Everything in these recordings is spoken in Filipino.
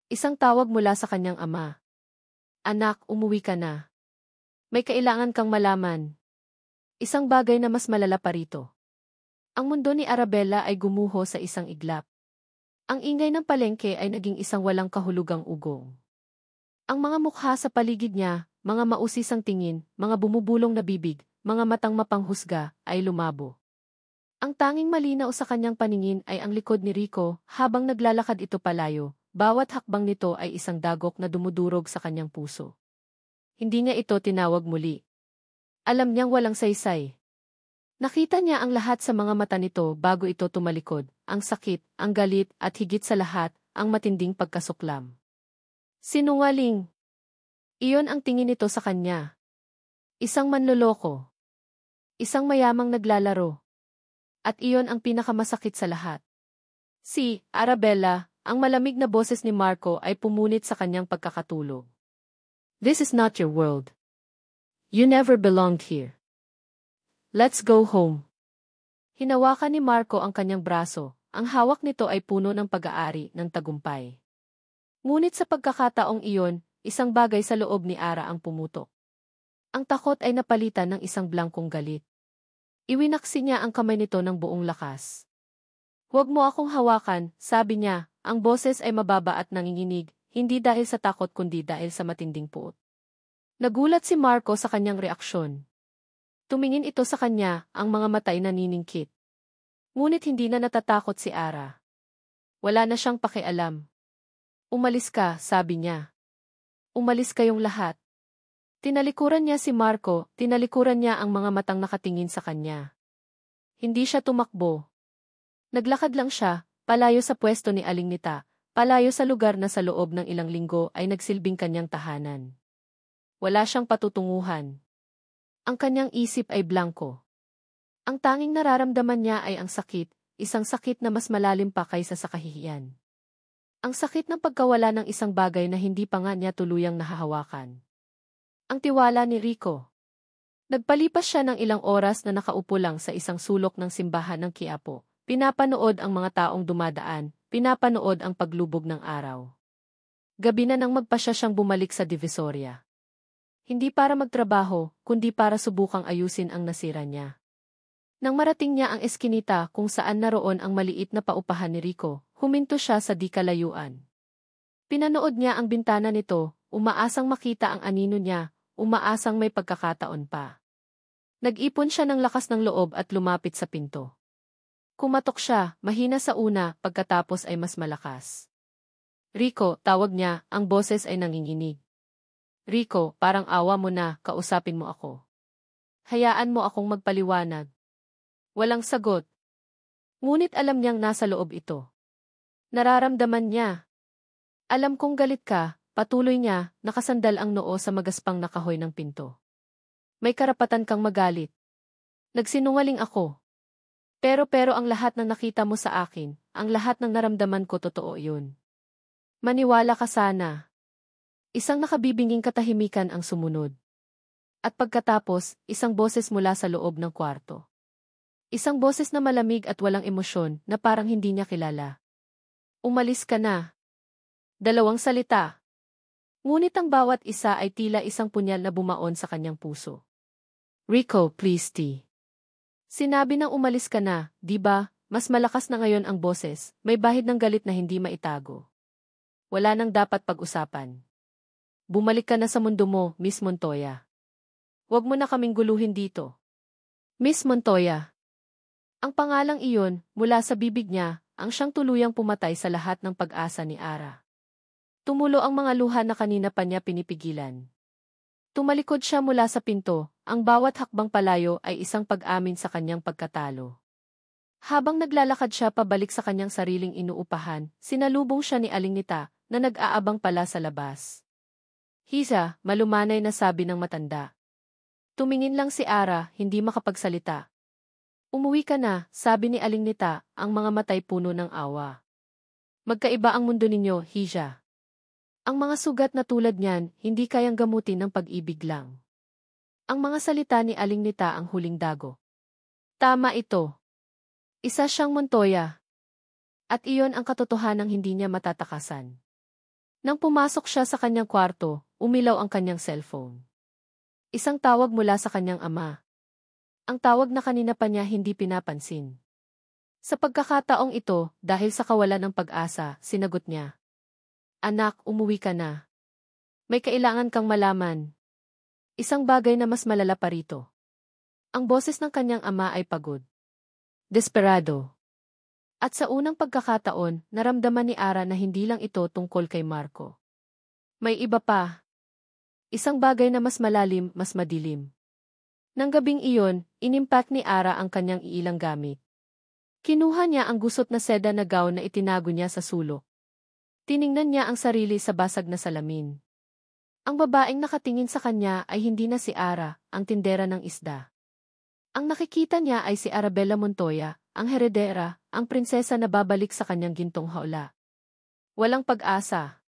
Isang tawag mula sa kanyang ama. Anak, umuwi ka na. May kailangan kang malaman. Isang bagay na mas malala pa rito. Ang mundo ni Arabella ay gumuho sa isang iglap. Ang ingay ng palengke ay naging isang walang kahulugang ugong. Ang mga mukha sa paligid niya, mga mausisang tingin, mga bumubulong na bibig, mga matang mapanghusga, ay lumabo. Ang tanging malinaw sa kanyang paningin ay ang likod ni Rico habang naglalakad ito palayo. Bawat hakbang nito ay isang dagok na dumudurog sa kanyang puso. Hindi niya ito tinawag muli. Alam niyang walang saysay. Nakita niya ang lahat sa mga mata nito bago ito tumalikod, ang sakit, ang galit, at higit sa lahat, ang matinding pagkasuklam. Sinungaling. Iyon ang tingin nito sa kanya. Isang manloloko. Isang mayamang naglalaro. At iyon ang pinakamasakit sa lahat. Si Arabella, ang malamig na boses ni Marco ay pumunit sa kanyang pagkakatulog. This is not your world. You never belonged here. Let's go home. Hinawakan ni Marco ang kanyang braso, ang hawak nito ay puno ng pag-aari ng tagumpay. Ngunit sa pagkakataong iyon, isang bagay sa loob ni Ara ang pumutok. Ang takot ay napalitan ng isang blangkong galit. Iwinaksi niya ang kamay nito ng buong lakas. Huwag mo akong hawakan, sabi niya, ang boses ay mababa at nanginginig, hindi dahil sa takot kundi dahil sa matinding puot. Nagulat si Marco sa kanyang reaksyon. Tumingin ito sa kanya, ang mga matay naniningkit. Ngunit hindi na natatakot si Ara. Wala na siyang pakialam. Umalis ka, sabi niya. Umalis kayong lahat. Tinalikuran niya si Marco, tinalikuran niya ang mga matang nakatingin sa kanya. Hindi siya tumakbo. Naglakad lang siya, palayo sa pwesto ni Aling Nita, palayo sa lugar na sa loob ng ilang linggo ay nagsilbing kanyang tahanan. Wala siyang patutunguhan. Ang kanyang isip ay blanko. Ang tanging nararamdaman niya ay ang sakit, isang sakit na mas malalim pa kaysa sa kahihiyan. Ang sakit ng pagkawala ng isang bagay na hindi pa nga niya tuluyang nahahawakan. Ang tiwala ni Rico. Nagpalipas siya ng ilang oras na nakaupo lang sa isang sulok ng simbahan ng Quiapo. Pinapanood ang mga taong dumadaan, pinapanood ang paglubog ng araw. Gabi na nang magpasya siyang bumalik sa Divisoria. Hindi para magtrabaho, kundi para subukang ayusin ang nasira niya. Nang marating niya ang eskinita kung saan naroon ang maliit na paupahan ni Rico, huminto siya sa di kalayuan. Pinanood niya ang bintana nito, umaasang makita ang anino niya, umaasang may pagkakataon pa. Nag-ipon siya ng lakas ng loob at lumapit sa pinto. Kumatok siya, mahina sa una, pagkatapos ay mas malakas. Rico, tawag niya, ang boses ay nanginginig. Rico, parang awa mo na, kausapin mo ako. Hayaan mo akong magpaliwanag. Walang sagot. Ngunit alam niyang nasa loob ito. Nararamdaman niya. Alam kong galit ka, patuloy niya, nakasandal ang noo sa magaspang na kahoy ng pinto. May karapatan kang magalit. Nagsinungaling ako. Pero ang lahat ng nakita mo sa akin, ang lahat ng naramdaman ko totoo yun. Maniwala ka sana. Isang nakabibinging katahimikan ang sumunod. At pagkatapos, isang boses mula sa loob ng kwarto. Isang boses na malamig at walang emosyon na parang hindi niya kilala. Umalis ka na. 2 salita. Ngunit ang bawat isa ay tila isang punyal na bumaon sa kanyang puso. Rico, please tea. Sinabi ng umalis ka na, di ba? Mas malakas na ngayon ang boses, may bahid ng galit na hindi maitago. Wala nang dapat pag-usapan. Bumalik ka na sa mundo mo, Miss Montoya. Huwag mo na kaming guluhin dito. Miss Montoya. Ang pangalang iyon, mula sa bibig niya, ang siyang tuluyang pumatay sa lahat ng pag-asa ni Ara. Tumulo ang mga luha na kanina pa niya pinipigilan. Tumalikod siya mula sa pinto, ang bawat hakbang palayo ay isang pag-amin sa kanyang pagkatalo. Habang naglalakad siya pabalik sa kanyang sariling inuupahan, sinalubong siya ni Aling Nita, na nag-aabang pala sa labas. Hisa, malumanay na sabi ng matanda. Tumingin lang si Ara, hindi makapagsalita. Umuwi ka na, sabi ni Aling Nita, ang mga matay puno ng awa. Magkaiba ang mundo ninyo, Hija. Ang mga sugat na tulad niyan, hindi kayang gamutin ng pag-ibig lang. Ang mga salita ni Aling Nita ang huling dago. Tama ito. Isa siyang Montoya. At iyon ang katotohanang hindi niya matatakasan. Nang pumasok siya sa kanyang kwarto, umilaw ang kanyang cellphone. Isang tawag mula sa kanyang ama. Ang tawag na kanina pa niya hindi pinapansin. Sa pagkakataong ito, dahil sa kawalan ng pag-asa, sinagot niya. Anak, umuwi ka na. May kailangan kang malaman. Isang bagay na mas malala pa rito. Ang boses ng kanyang ama ay pagod. Desperado. At sa unang pagkakataon, naramdaman ni Ara na hindi lang ito tungkol kay Marco. May iba pa. Isang bagay na mas malalim, mas madilim. Nang gabing iyon, inimpak ni Ara ang kanyang iilang gamit. Kinuha niya ang gusot na seda na gown na itinago niya sa sulok. Tiningnan niya ang sarili sa basag na salamin. Ang babaeng nakatingin sa kanya ay hindi na si Ara, ang tindera ng isda. Ang nakikita niya ay si Arabella Montoya, ang heredera, ang prinsesa na babalik sa kanyang gintong hawla. Walang pag-asa.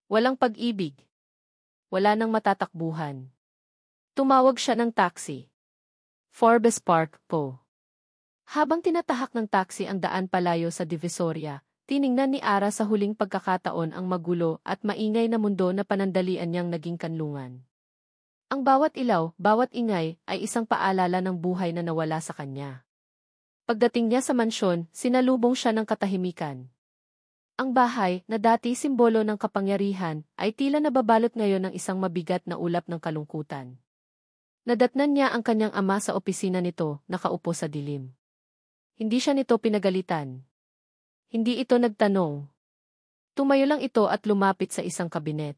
Walang pag-ibig. Wala nang matatakbuhan. Tumawag siya ng taxi. Forbes Park po. Habang tinatahak ng taxi ang daan palayo sa Divisoria, tiningnan ni Ara sa huling pagkakataon ang magulo at maingay na mundo na panandalian niyang naging kanlungan. Ang bawat ilaw, bawat ingay, ay isang paalala ng buhay na nawala sa kanya. Pagdating niya sa mansyon, sinalubong siya ng katahimikan. Ang bahay, na dati simbolo ng kapangyarihan, ay tila nababalot ngayon ng isang mabigat na ulap ng kalungkutan. Nadatnan niya ang kanyang ama sa opisina nito, nakaupo sa dilim. Hindi siya nito pinagalitan. Hindi ito nagtanong. Tumayo lang ito at lumapit sa isang kabinet.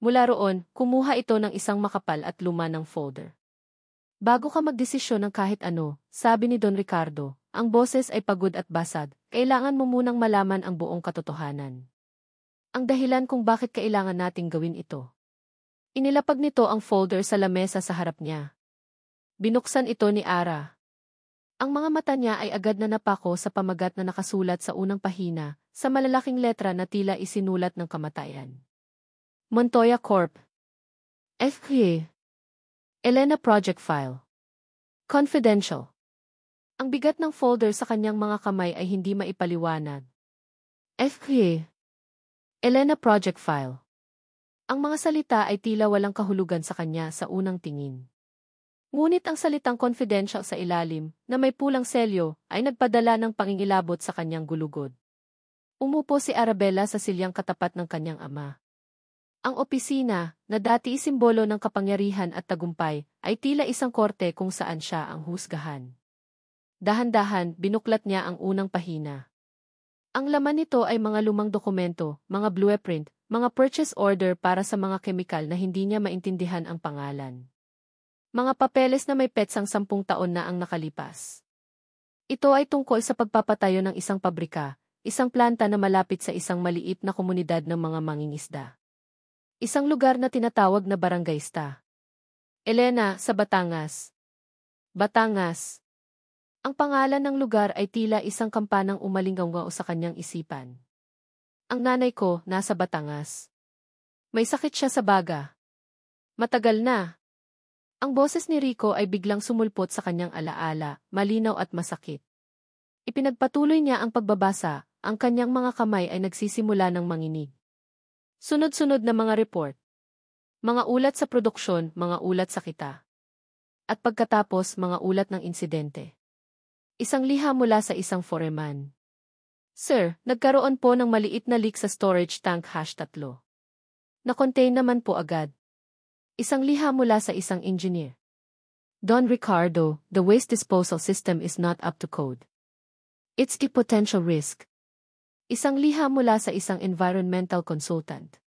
Mula roon, kumuha ito ng isang makapal at luma ng folder. Bago ka magdesisyon ng kahit ano, sabi ni Don Ricardo, ang boses ay pagod at basag, kailangan mo munang malaman ang buong katotohanan. Ang dahilan kung bakit kailangan nating gawin ito. Inilapag nito ang folder sa lamesa sa harap niya. Binuksan ito ni Ara. Ang mga mata niya ay agad na napako sa pamagat na nakasulat sa unang pahina, sa malalaking letra na tila isinulat ng kamatayan. Montoya Corp. F.K. Elena Project File. Confidential. Ang bigat ng folder sa kanyang mga kamay ay hindi maipaliwanag. F.K. Elena Project File. Ang mga salita ay tila walang kahulugan sa kanya sa unang tingin. Ngunit ang salitang confidential sa ilalim, na may pulang selyo, ay nagpadala ng pangingilabot sa kanyang gulugod. Umupo si Arabella sa silyang katapat ng kanyang ama. Ang opisina, na dati simbolo ng kapangyarihan at tagumpay, ay tila isang korte kung saan siya ang husgahan. Dahan-dahan, binuklat niya ang unang pahina. Ang laman nito ay mga lumang dokumento, mga blueprint, mga purchase order para sa mga kemikal na hindi niya maintindihan ang pangalan. Mga papeles na may petsang 10 taon na ang nakalipas. Ito ay tungkol sa pagpapatayo ng isang pabrika, isang planta na malapit sa isang maliit na komunidad ng mga mangingisda. Isang lugar na tinatawag na Barangaysta. Elena, sa Batangas. Batangas. Ang pangalan ng lugar ay tila isang kampanang umalinggaw sa kanyang isipan. Ang nanay ko, nasa Batangas. May sakit siya sa baga. Matagal na. Ang boses ni Rico ay biglang sumulpot sa kanyang alaala, malinaw at masakit. Ipinagpatuloy niya ang pagbabasa, ang kanyang mga kamay ay nagsisimula ng manginig. Sunod-sunod na mga report. Mga ulat sa produksyon, mga ulat sa kita. At pagkatapos, mga ulat ng insidente. Isang liha mula sa isang foreman. Sir, nagkaroon po ng maliit na leak sa storage tank #3. Na-contain naman po agad. Isang liha mula sa isang engineer. Don Ricardo, the waste disposal system is not up to code. It's a potential risk. Isang liha mula sa isang environmental consultant.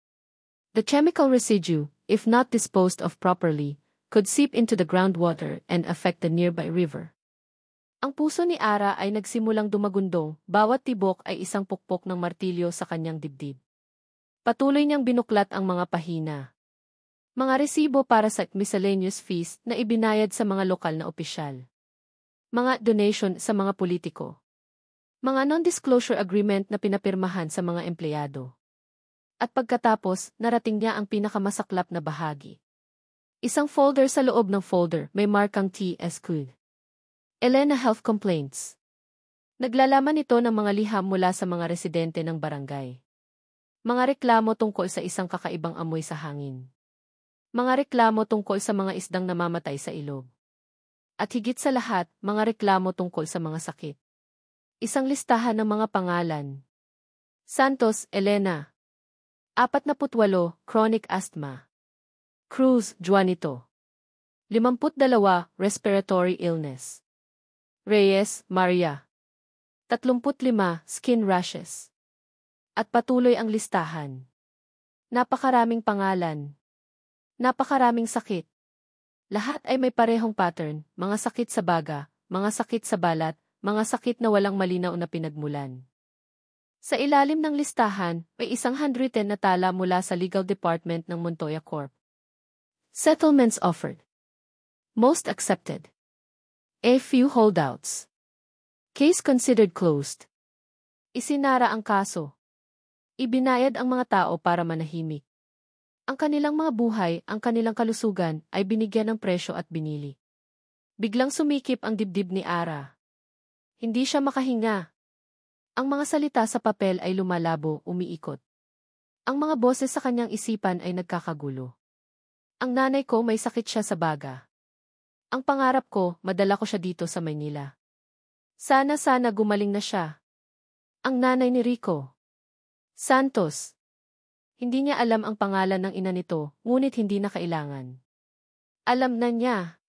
The chemical residue, if not disposed of properly, could seep into the groundwater and affect the nearby river. Ang puso ni Ara ay nagsimulang dumagundong, bawat tibok ay isang pukpok ng martilyo sa kanyang dibdib. Patuloy niyang binuklat ang mga pahina. Mga resibo para sa miscellaneous fees na ibinayad sa mga lokal na opisyal. Mga donation sa mga politiko. Mga non-disclosure agreement na pinapirmahan sa mga empleyado. At pagkatapos, narating niya ang pinakamasaklap na bahagi. Isang folder sa loob ng folder, may markang TSQ. Elena Health Complaints. Naglalaman ito ng mga liham mula sa mga residente ng barangay. Mga reklamo tungkol sa isang kakaibang amoy sa hangin. Mga reklamo tungkol sa mga isdang namamatay sa ilog. At higit sa lahat, mga reklamo tungkol sa mga sakit. Isang listahan ng mga pangalan. Santos, Elena. 48, chronic asthma. Cruz, Juanito. 52, respiratory illness. Reyes, Maria. 35, skin rashes. At patuloy ang listahan. Napakaraming pangalan. Napakaraming sakit. Lahat ay may parehong pattern, mga sakit sa baga, mga sakit sa balat, mga sakit na walang malinaw na pinagmulan. Sa ilalim ng listahan, may isang handwritten na tala mula sa Legal Department ng Montoya Corp. Settlements offered. Most accepted. A few holdouts. Case considered closed. Isinara ang kaso. Ibinayad ang mga tao para manahimik. Ang kanilang mga buhay, ang kanilang kalusugan, ay binigyan ng presyo at binili. Biglang sumikip ang dibdib ni Ara. Hindi siya makahinga. Ang mga salita sa papel ay lumalabo, umiikot. Ang mga boses sa kanyang isipan ay nagkakagulo. Ang nanay ko may sakit siya sa baga. Ang pangarap ko, madala ko siya dito sa Maynila. Sana gumaling na siya. Ang nanay ni Rico. Santos. Hindi niya alam ang pangalan ng ina nito, ngunit hindi na kailangan. Alam na niya.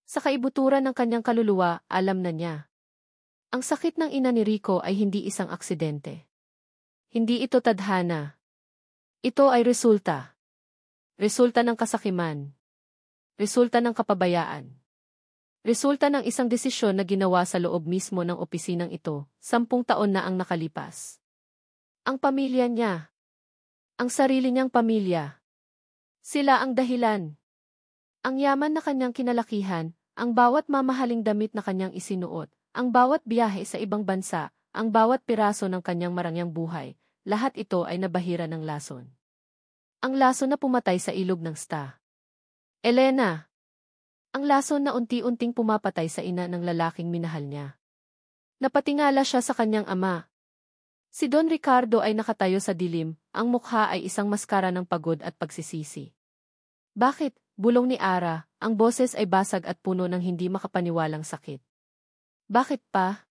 Sa kaibuturan ng kanyang kaluluwa, alam na niya. Ang sakit ng ina ni Rico ay hindi isang aksidente. Hindi ito tadhana. Ito ay resulta. Resulta ng kasakiman. Resulta ng kapabayaan. Resulta ng isang desisyon na ginawa sa loob mismo ng opisinang ito, 10 taon na ang nakalipas. Ang pamilya niya. Ang sarili niyang pamilya. Sila ang dahilan. Ang yaman na kanyang kinalakihan, ang bawat mamahaling damit na kanyang isinuot, ang bawat biyahe sa ibang bansa, ang bawat piraso ng kanyang marangyang buhay, lahat ito ay nabahira ng lason. Ang lason na pumatay sa ilog ng Sta. Elena. Ang lason na unti-unting pumapatay sa ina ng lalaking minahal niya. Napatingala siya sa kanyang ama. Si Don Ricardo ay nakatayo sa dilim, ang mukha ay isang maskara ng pagod at pagsisisi. Bakit? Bulong ni Ara, ang boses ay basag at puno ng hindi makapaniwalang sakit. Bakit pa?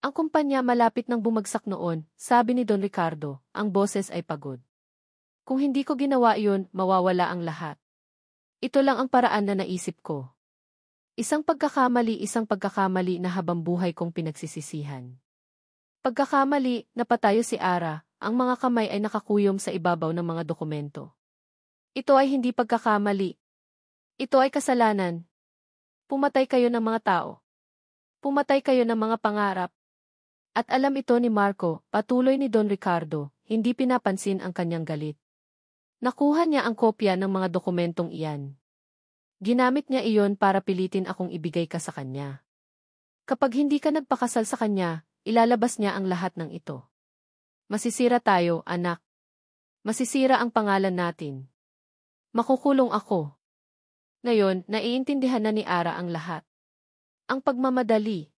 Ang kumpanya malapit nang bumagsak noon, sabi ni Don Ricardo, ang boses ay pagod. Kung hindi ko ginawa iyon, mawawala ang lahat. Ito lang ang paraan na naisip ko. Isang pagkakamali na habang buhay kong pinagsisisihan. Pagkakamali, napatayo si Ara, ang mga kamay ay nakakuyom sa ibabaw ng mga dokumento. Ito ay hindi pagkakamali. Ito ay kasalanan. Pumatay kayo ng mga tao. Pumatay kayo ng mga pangarap. At alam ito ni Marco, patuloy ni Don Ricardo, hindi pinapansin ang kanyang galit. Nakuha niya ang kopya ng mga dokumentong iyan. Ginamit niya iyon para pilitin akong ibigay ka sa kanya. Kapag hindi ka nagpakasal sa kanya, ilalabas niya ang lahat ng ito. Masisira tayo, anak. Masisira ang pangalan natin. Makukulong ako. Ngayon, naiintindihan na ni Ara ang lahat. Ang pagmamadali.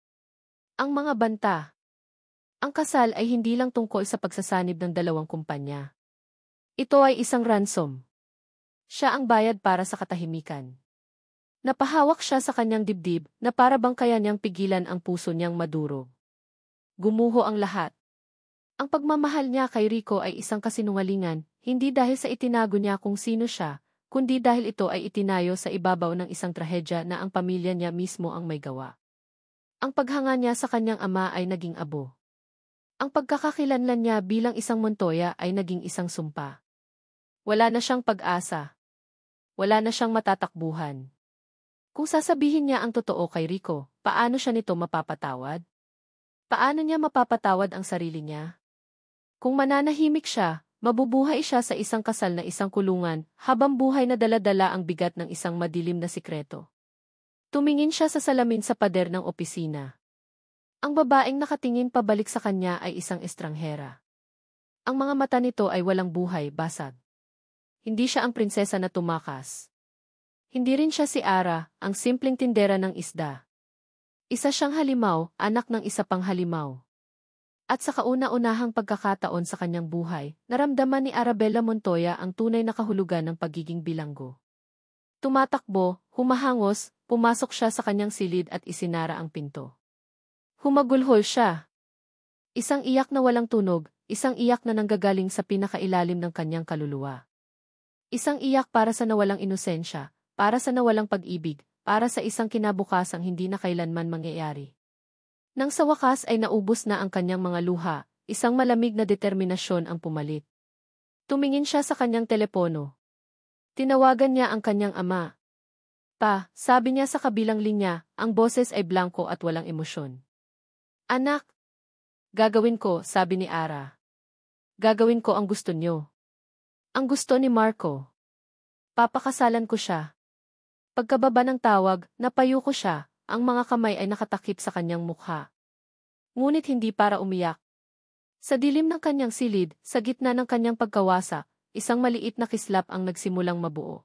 Ang mga banta. Ang kasal ay hindi lang tungkol sa pagsasanib ng dalawang kumpanya. Ito ay isang ransom. Siya ang bayad para sa katahimikan. Napahawak siya sa kanyang dibdib na para bang kaya niyang pigilan ang puso niyang madurog. Gumuho ang lahat. Ang pagmamahal niya kay Rico ay isang kasinungalingan, hindi dahil sa itinago niya kung sino siya, kundi dahil ito ay itinayo sa ibabaw ng isang trahedya na ang pamilya niya mismo ang may gawa. Ang paghanga niya sa kanyang ama ay naging abo. Ang pagkakakilanlan niya bilang isang Montoya ay naging isang sumpa. Wala na siyang pag-asa. Wala na siyang matatakbuhan. Kung sasabihin niya ang totoo kay Rico, paano siya nito mapapatawad? Paano niya mapapatawad ang sarili niya? Kung mananahimik siya, mabubuhay siya sa isang kasal na isang kulungan, habang buhay na dala-dala ang bigat ng isang madilim na sikreto. Tumingin siya sa salamin sa pader ng opisina. Ang babaeng nakatingin pabalik sa kanya ay isang estranghera. Ang mga mata nito ay walang buhay, basag. Hindi siya ang prinsesa na tumakas. Hindi rin siya si Ara, ang simpleng tindera ng isda. Isa siyang halimaw, anak ng isa pang halimaw. At sa kauna-unahang pagkakataon sa kanyang buhay, naramdaman ni Arabella Montoya ang tunay na kahulugan ng pagiging bilanggo. Tumatakbo, humahangos, pumasok siya sa kanyang silid at isinara ang pinto. Humagulhol siya. Isang iyak na walang tunog, isang iyak na nanggagaling sa pinakailalim ng kanyang kaluluwa. Isang iyak para sa nawalang inosensya, para sa nawalang pag-ibig, para sa isang kinabukasang hindi na kailanman mangyayari. Nang sa wakas ay naubos na ang kanyang mga luha, isang malamig na determinasyon ang pumalit. Tumingin siya sa kanyang telepono. Tinawagan niya ang kanyang ama. Pa, sabi niya sa kabilang linya, ang boses ay blanko at walang emosyon. Anak! Gagawin ko, sabi ni Ara. Gagawin ko ang gusto niyo. Ang gusto ni Marco. Papakasalan ko siya. Pagkababa ng tawag, napayo ko siya. Ang mga kamay ay nakatakip sa kanyang mukha. Ngunit hindi para umiyak. Sa dilim ng kanyang silid, sa gitna ng kanyang pagkawasak, isang maliit na kislap ang nagsimulang mabuo.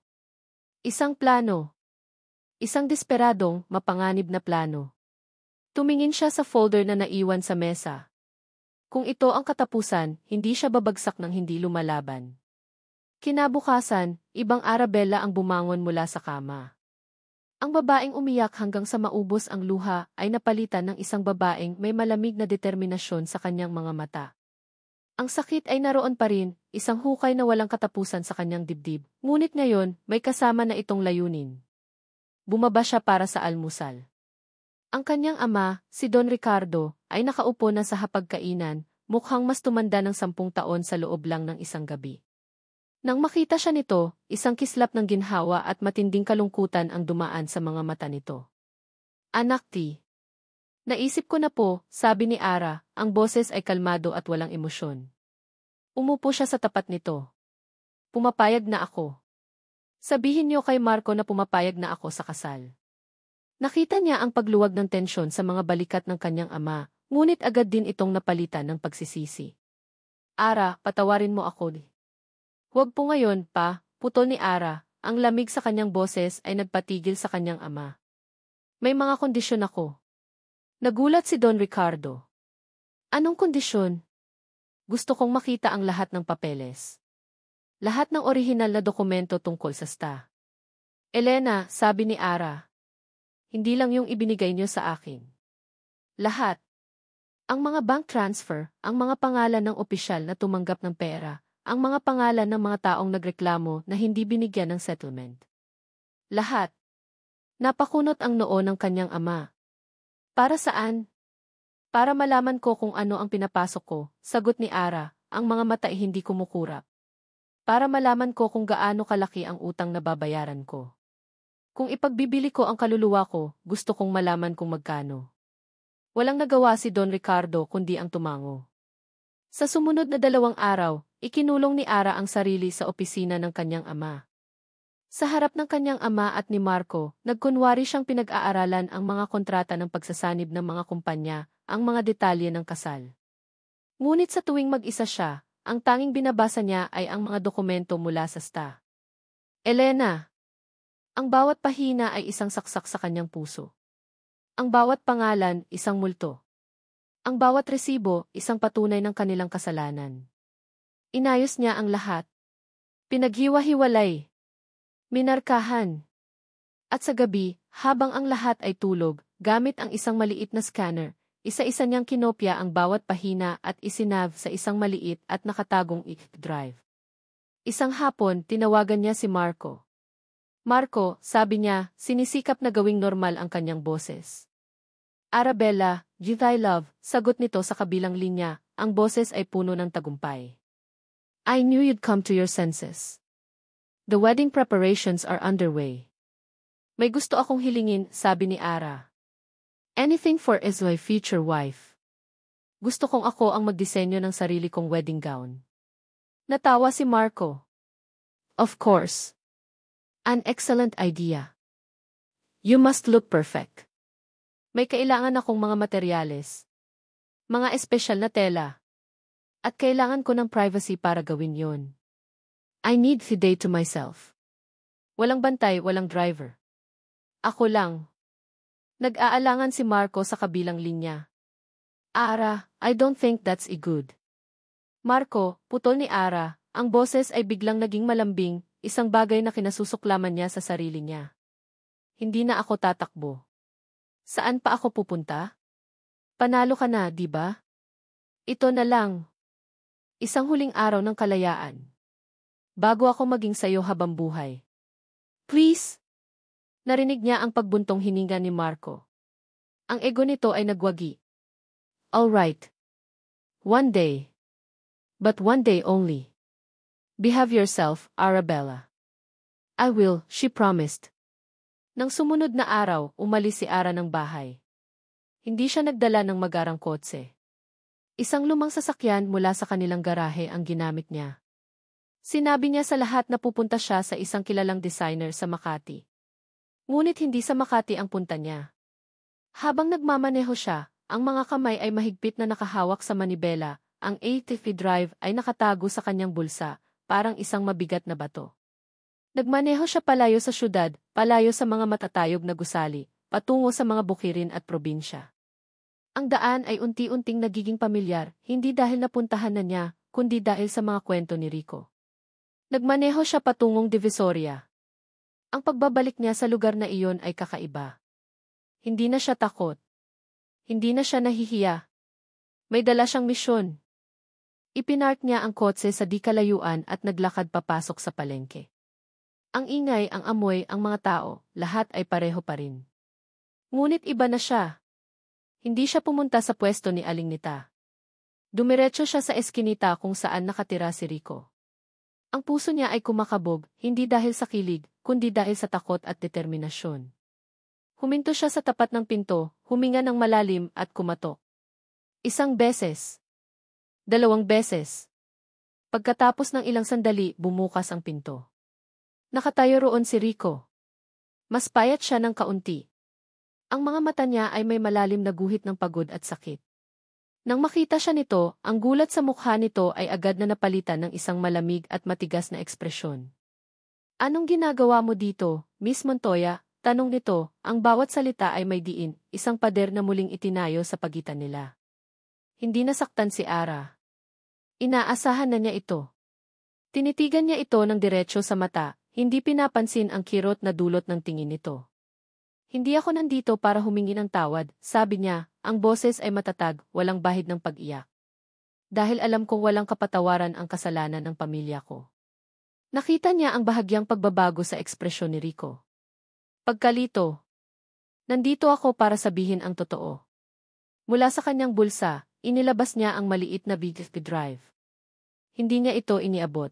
Isang plano. Isang desperadong, mapanganib na plano. Tumingin siya sa folder na naiwan sa mesa. Kung ito ang katapusan, hindi siya babagsak ng hindi lumalaban. Kinabukasan, ibang Arabella ang bumangon mula sa kama. Ang babaeng umiyak hanggang sa maubos ang luha ay napalitan ng isang babaeng may malamig na determinasyon sa kanyang mga mata. Ang sakit ay naroon pa rin, isang hukay na walang katapusan sa kanyang dibdib, ngunit ngayon may kasama na itong layunin. Bumaba siya para sa almusal. Ang kanyang ama, si Don Ricardo, ay nakaupo na sa hapagkainan, mukhang mas tumanda ng 10 taon sa loob lang ng isang gabi. Nang makita siya nito, isang kislap ng ginhawa at matinding kalungkutan ang dumaan sa mga mata nito. Anak T. Naisip ko na po, sabi ni Ara, ang boses ay kalmado at walang emosyon. Umupo siya sa tapat nito. Pumapayag na ako. Sabihin niyo kay Marco na pumapayag na ako sa kasal. Nakita niya ang pagluwag ng tensyon sa mga balikat ng kanyang ama, ngunit agad din itong napalitan ng pagsisisi. Ara, patawarin mo ako. Huwag po ngayon, pa, putol ni Ara, ang lamig sa kanyang boses ay nagpatigil sa kanyang ama. May mga kondisyon ako. Nagulat si Don Ricardo. Anong kondisyon? Gusto kong makita ang lahat ng papeles. Lahat ng orihinal na dokumento tungkol sa sta. Elena, sabi ni Ara. Hindi lang yung ibinigay niyo sa akin. Lahat. Ang mga bank transfer, ang mga pangalan ng opisyal na tumanggap ng pera, ang mga pangalan ng mga taong nagreklamo na hindi binigyan ng settlement. Lahat. Napakunot ang noo ng kanyang ama. Para saan? Para malaman ko kung ano ang pinapasok ko, sagot ni Ara, ang mga mata ay hindi kumukurap. Para malaman ko kung gaano kalaki ang utang na babayaran ko. Kung ipagbibili ko ang kaluluwa ko, gusto kong malaman kung magkano. Walang nagawa si Don Ricardo kundi ang tumango. Sa sumunod na 2 araw, ikinulong ni Ara ang sarili sa opisina ng kanyang ama. Sa harap ng kanyang ama at ni Marco, nagkunwari siyang pinag-aaralan ang mga kontrata ng pagsasanib ng mga kumpanya, ang mga detalye ng kasal. Ngunit sa tuwing mag-isa siya, ang tanging binabasa niya ay ang mga dokumento mula sa sta. Elena. Ang bawat pahina ay isang saksak sa kanyang puso. Ang bawat pangalan, isang multo. Ang bawat resibo, isang patunay ng kanilang kasalanan. Inayos niya ang lahat. Pinaghiwa-hiwalay. Minarkahan. At sa gabi, habang ang lahat ay tulog, gamit ang isang maliit na scanner, isa-isa niyang kinopya ang bawat pahina at isinav sa isang maliit at nakatagong drive. Isang hapon, tinawagan niya si Marco. Marco, sabi niya, sinisikap na gawing normal ang kanyang boses. Arabella, you thy love, sagot nito sa kabilang linya, ang boses ay puno ng tagumpay. I knew you'd come to your senses. The wedding preparations are underway. May gusto akong hilingin, sabi ni Ara. Anything for is my future wife. Gusto kong ako ang magdisenyo ng sarili kong wedding gown. Natawa si Marco. Of course. An excellent idea. You must look perfect. May kailangan akong mga materyales. Mga espesyal na tela. At kailangan ko ng privacy para gawin yon. I need the day to myself. Walang bantay, walang driver. Ako lang. Nag-aalangan si Marco sa kabilang linya. Ara, I don't think that's good. Marco, putol ni Ara, ang boses ay biglang naging malambing, isang bagay na kinasusuklaman niya sa sarili niya. Hindi na ako tatakbo. Saan pa ako pupunta? Panalo ka na, di ba? Ito na lang. Isang huling araw ng kalayaan. Bago ako maging sayo habang buhay. Please! Narinig niya ang pagbuntong hininga ni Marco. Ang ego nito ay nagwagi. All right. One day. But one day only. Behave yourself, Arabella. I will, she promised. Nang sumunod na araw, umalis si Ara ng bahay. Hindi siya nagdala ng magarang kotse. Isang lumang sasakyan mula sa kanilang garahe ang ginamit niya. Sinabi niya sa lahat na pupunta siya sa isang kilalang designer sa Makati. Ngunit hindi sa Makati ang punta niya. Habang nagmamaneho siya, ang mga kamay ay mahigpit na nakahawak sa manibela, ang ATV drive ay nakatago sa kanyang bulsa, parang isang mabigat na bato. Nagmaneho siya palayo sa syudad, palayo sa mga matatayog na gusali, patungo sa mga bukirin at probinsya. Ang daan ay unti-unting nagiging pamilyar, hindi dahil napuntahan na niya, kundi dahil sa mga kwento ni Rico. Nagmaneho siya patungong Divisoria. Ang pagbabalik niya sa lugar na iyon ay kakaiba. Hindi na siya takot. Hindi na siya nahihiya. May dala siyang misyon. Ipinark niya ang kotse sa di kalayuan at naglakad papasok sa palengke. Ang ingay, ang amoy, ang mga tao, lahat ay pareho pa rin. Ngunit iba na siya. Hindi siya pumunta sa pwesto ni Aling Nita. Dumiretso siya sa eskinita kung saan nakatira si Rico. Ang puso niya ay kumakabog, hindi dahil sa kilig, kundi dahil sa takot at determinasyon. Huminto siya sa tapat ng pinto, huminga ng malalim at kumatok. Isang beses. 2 beses. Pagkatapos ng ilang sandali, bumukas ang pinto. Nakatayo roon si Rico. Mas payat siya ng kaunti. Ang mga mata niya ay may malalim na guhit ng pagod at sakit. Nang makita siya nito, ang gulat sa mukha nito ay agad na napalitan ng isang malamig at matigas na ekspresyon. Anong ginagawa mo dito, Miss Montoya? Tanong nito, ang bawat salita ay may diin, isang pader na muling itinayo sa pagitan nila. Hindi nasaktan si Ara. Inaasahan na niya ito. Tinitigan niya ito ng diretso sa mata, hindi pinapansin ang kirot na dulot ng tingin nito. Hindi ako nandito para humingi ng tawad, sabi niya, ang boses ay matatag, walang bahid ng pag-iyak. Dahil alam kong walang kapatawaran ang kasalanan ng pamilya ko. Nakita niya ang bahagyang pagbabago sa ekspresyon ni Rico. Pagkalito. Nandito ako para sabihin ang totoo. Mula sa kanyang bulsa, inilabas niya ang maliit na ATV drive. Hindi niya ito iniabot.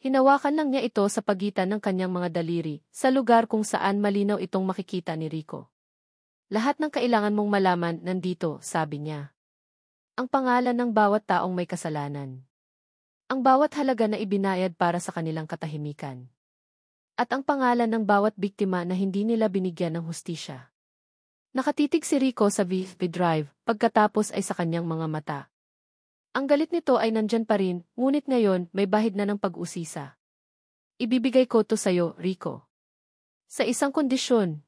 Hinawakan lang niya ito sa pagitan ng kanyang mga daliri, sa lugar kung saan malinaw itong makikita ni Rico. Lahat ng kailangan mong malaman nandito, sabi niya. Ang pangalan ng bawat taong may kasalanan. Ang bawat halaga na ibinayad para sa kanilang katahimikan. At ang pangalan ng bawat biktima na hindi nila binigyan ng hustisya. Nakatitig si Rico sa ATV drive, pagkatapos ay sa kanyang mga mata. Ang galit nito ay nandyan pa rin, ngunit ngayon may bahid na ng pag-usisa. Ibibigay ko to sayo, Rico. Sa isang kondisyon.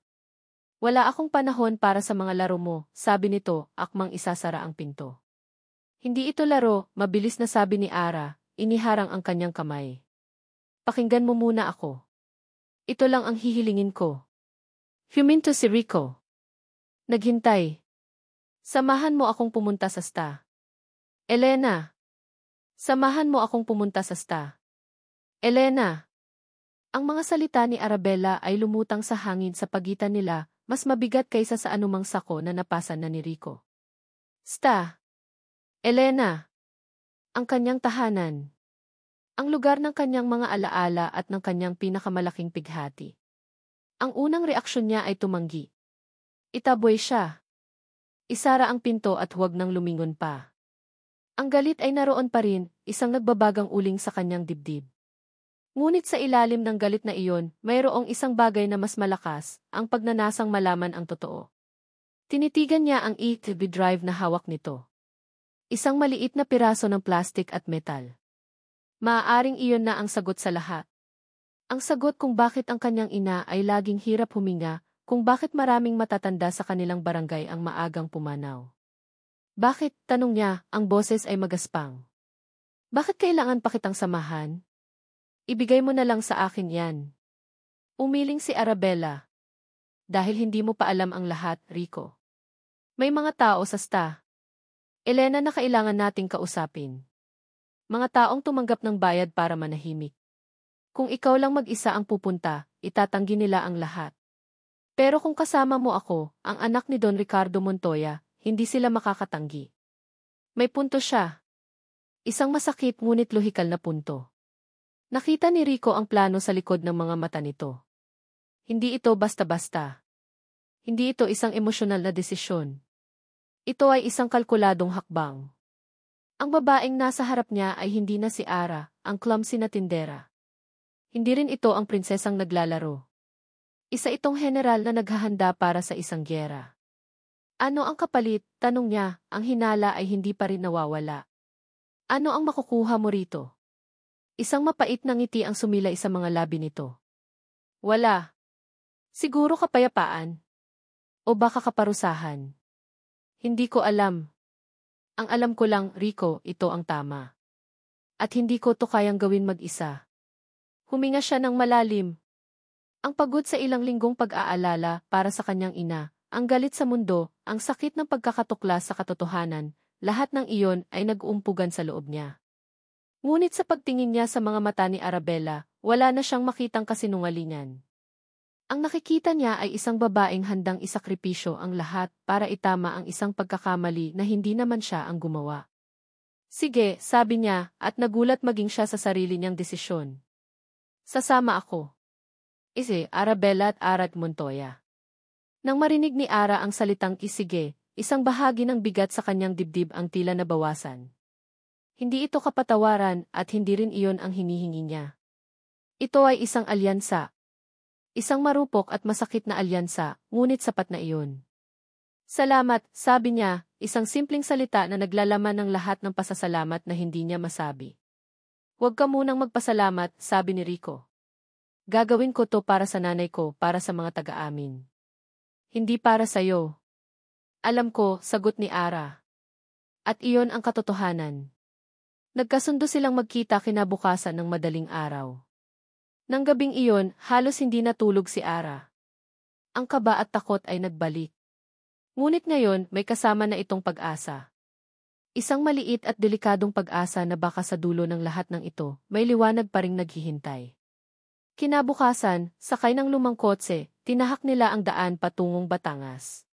Wala akong panahon para sa mga laro mo, sabi nito, akmang isasara ang pinto. Hindi ito laro, mabilis na sabi ni Ara, iniharang ang kanyang kamay. Pakinggan mo muna ako. Ito lang ang hihilingin ko. Huminto si Rico. Naghintay. Samahan mo akong pumunta sa sta. Elena. Samahan mo akong pumunta sa sta. Elena. Ang mga salita ni Arabella ay lumutang sa hangin sa pagitan nila, mas mabigat kaysa sa anumang sako na napasan na ni Rico. Sta. Elena. Ang kanyang tahanan. Ang lugar ng kanyang mga alaala at ng kanyang pinakamalaking pighati. Ang unang reaksyon niya ay tumanggi. Itaboy siya. Isara ang pinto at huwag nang lumingon pa. Ang galit ay naroon pa rin, isang nagbabagang uling sa kanyang dibdib. Ngunit sa ilalim ng galit na iyon, mayroong isang bagay na mas malakas, ang pagnanasang malaman ang totoo. Tinitigan niya ang ATV drive na hawak nito. Isang maliit na piraso ng plastik at metal. Maaaring iyon na ang sagot sa lahat. Ang sagot kung bakit ang kanyang ina ay laging hirap huminga, kung bakit maraming matatanda sa kanilang barangay ang maagang pumanaw. Bakit, tanong niya, ang boses ay magaspang. Bakit kailangan pa kitang samahan? Ibigay mo na lang sa akin yan. Umiling si Arabella. Dahil hindi mo pa alam ang lahat, Rico. May mga tao sa sta. Elena na kailangan nating kausapin. Mga taong tumanggap ng bayad para manahimik. Kung ikaw lang mag-isa ang pupunta, itatanggi nila ang lahat. Pero kung kasama mo ako, ang anak ni Don Ricardo Montoya, hindi sila makakatanggi. May punto siya. Isang masakit ngunit lohikal na punto. Nakita ni Rico ang plano sa likod ng mga mata nito. Hindi ito basta-basta. Hindi ito isang emosyonal na desisyon. Ito ay isang kalkuladong hakbang. Ang babaeng nasa harap niya ay hindi na si Ara, ang clumsy na tindera. Hindi rin ito ang prinsesang naglalaro. Isa itong general na naghahanda para sa isang gyera. Ano ang kapalit? Tanong niya, ang hinala ay hindi pa rin nawawala. Ano ang makukuha mo rito? Isang mapait na ngiti ang sumilay sa mga labi nito. Wala. Siguro kapayapaan. O baka kaparusahan. Hindi ko alam. Ang alam ko lang, Rico, ito ang tama. At hindi ko to kayang gawin mag-isa. Huminga siya ng malalim. Ang pagod sa ilang linggong pag-aalala para sa kanyang ina, ang galit sa mundo, ang sakit ng pagkakatuklas sa katotohanan, lahat ng iyon ay nag-uumpugan sa loob niya. Ngunit sa pagtingin niya sa mga mata ni Arabella, wala na siyang makitang kasinungalingan. Ang nakikita niya ay isang babaeng handang isakripisyo ang lahat para itama ang isang pagkakamali na hindi naman siya ang gumawa. Sige, sabi niya, at nagulat maging siya sa sarili niyang desisyon. Sasama ako. Arabella at Arat Montoya. Nang marinig ni Ara ang salitang isige, isang bahagi ng bigat sa kanyang dibdib ang tila nabawasan. Hindi ito kapatawaran at hindi rin iyon ang hinihingi niya. Ito ay isang alyansa. Isang marupok at masakit na alyansa, ngunit sapat na iyon. Salamat, sabi niya, isang simpleng salita na naglalaman ng lahat ng pasasalamat na hindi niya masabi. Huwag ka munang magpasalamat, sabi ni Rico. Gagawin ko to para sa nanay ko, para sa mga taga-amin. Hindi para sa'yo. Alam ko, sagot ni Ara. At iyon ang katotohanan. Nagkasundo silang magkita kinabukasan ng madaling araw. Nang gabing iyon, halos hindi natulog si Ara. Ang kaba at takot ay nagbalik. Ngunit ngayon, may kasama na itong pag-asa. Isang maliit at delikadong pag-asa na baka sa dulo ng lahat ng ito, may liwanag pa ring naghihintay. Kinabukasan, sakay ng lumang kotse, tinahak nila ang daan patungong Batangas.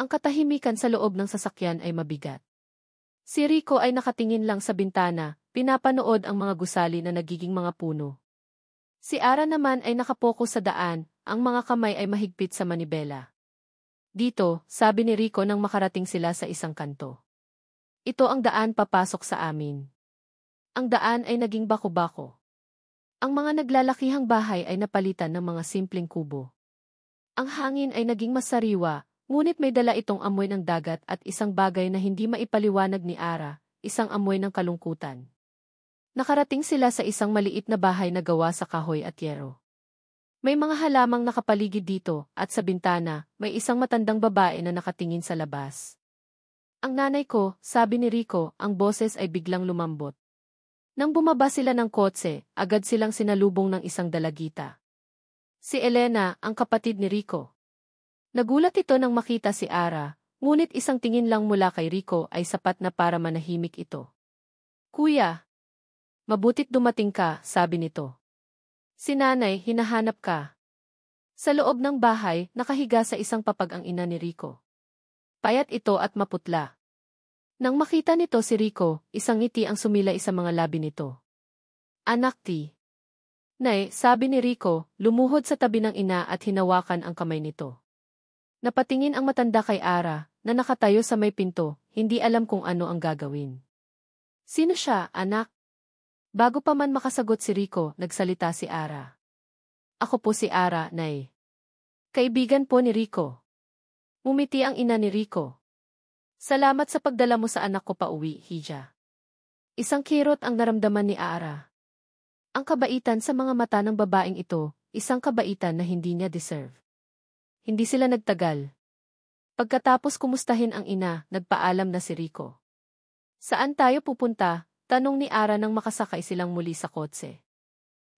Ang katahimikan sa loob ng sasakyan ay mabigat. Si Rico ay nakatingin lang sa bintana, pinapanood ang mga gusali na nagiging mga puno. Si Ara naman ay nakapokus sa daan, ang mga kamay ay mahigpit sa manibela. Dito, sabi ni Rico nang makarating sila sa isang kanto. Ito ang daan papasok sa amin. Ang daan ay naging bako-bako. Ang mga naglalakihang bahay ay napalitan ng mga simpleng kubo. Ang hangin ay naging masariwa, ngunit may dala itong amoy ng dagat at isang bagay na hindi maipaliwanag ni Ara, isang amoy ng kalungkutan. Nakarating sila sa isang maliit na bahay na gawa sa kahoy at yero. May mga halamang nakapaligid dito at sa bintana, may isang matandang babae na nakatingin sa labas. Ang nanay ko, sabi ni Rico, ang boses ay biglang lumambot. Nang bumaba sila ng kotse, agad silang sinalubong ng isang dalagita. Si Elena, ang kapatid ni Rico. Nagulat ito nang makita si Ara, ngunit isang tingin lang mula kay Rico ay sapat na para manahimik ito. Kuya! Mabutit dumating ka, sabi nito. Si nanay, hinahanap ka. Sa loob ng bahay, nakahiga sa isang papag ang ina ni Rico. Payat ito at maputla. Nang makita nito si Rico, isang ngiti ang sumilay sa mga labi nito. Anak ti. Nay, sabi ni Rico, lumuhod sa tabi ng ina at hinawakan ang kamay nito. Napatingin ang matanda kay Ara, na nakatayo sa may pinto, hindi alam kung ano ang gagawin. Sino siya, anak? Bago pa man makasagot si Rico, nagsalita si Ara. Ako po si Ara, Nay. Kaibigan po ni Rico. Umiti ang ina ni Rico. Salamat sa pagdala mo sa anak ko pa uwi, Hija. Isang kirot ang naramdaman ni Ara. Ang kabaitan sa mga mata ng babaeng ito, isang kabaitan na hindi niya deserve. Hindi sila nagtagal. Pagkatapos kumustahin ang ina, nagpaalam na si Rico. Saan tayo pupunta? Tanong ni Ara nang makasakay silang muli sa kotse.